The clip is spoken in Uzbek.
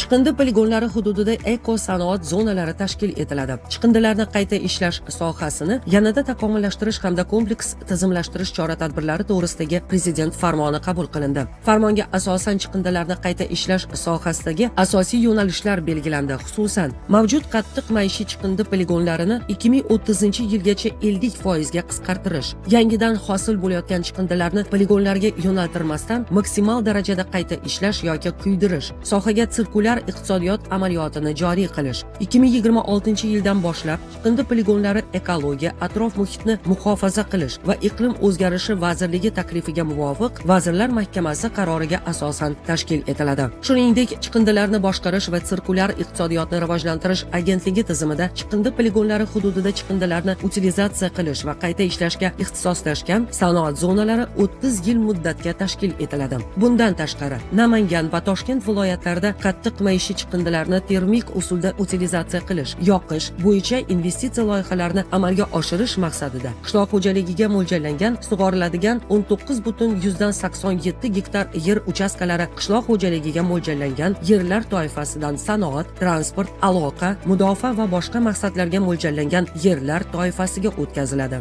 Chiqindi poligonlari hududida eko-sanoat zonalari tashkil etiladi. Chiqindilarni qayta ishlash sohasini yanada takomillashtirish hamda kompleks tizimlashtirish chora-tadbirlari to'g'risidagi Prezident farmoni qabul qilindi. Farmonga asosan chiqindilarni qayta ishlash sohasidagi asosiy yo'nalishlar belgilandi. Xususan, mavjud qattiq maishiy chiqindi poligonlarini 2030-yilgacha 50% ga qisqartirish, yangidan hosil bo'layotgan chiqindilarni poligonlarga yo'naltirmasdan maksimal darajada qayta ishlash yoki kuydirish, sohaga sirkulyar iqtisodiyot amaliyotini joriy qilish. 2026-yildan boshlab chiqindi poligonlari ekologiya, atrof muhitni muhofaza qilish va iqlim o'zgarishi vazirligi taklifiga muvofiq Vazirlar Mahkamasi qaroriga asosan tashkil etiladi. Shuningdek, chiqindilarni boshqarish va sirkulyar iqtisodiyotni rivojlantirish agentligi tizimida chiqindi poligonlari hududida chiqindilarni utilizatsiya qilish va qayta ishlashga ixtisoslashgan sanoat zonalari 30 yil muddatga tashkil etiladi. Bundan tashqari, Namangan va Toshkent viloyatlarida qattiq maishiy chiqindilarni termik usulda utilizatsiya qilish, yoqish bo'yicha investitsiya loyihalarini amalga oshirish maqsadida qishloq xo'jaligiga mo'ljallangan sug'oriladigan 19,87 gektar yer uchastkalari qishloq xo'jaligiga mo'ljallangan yerlar toifasidan sanoat, transport, aloqa, mudofaa va boshqa maqsadlarga mo'ljallangan yerlar toifasiga o'tkaziladi.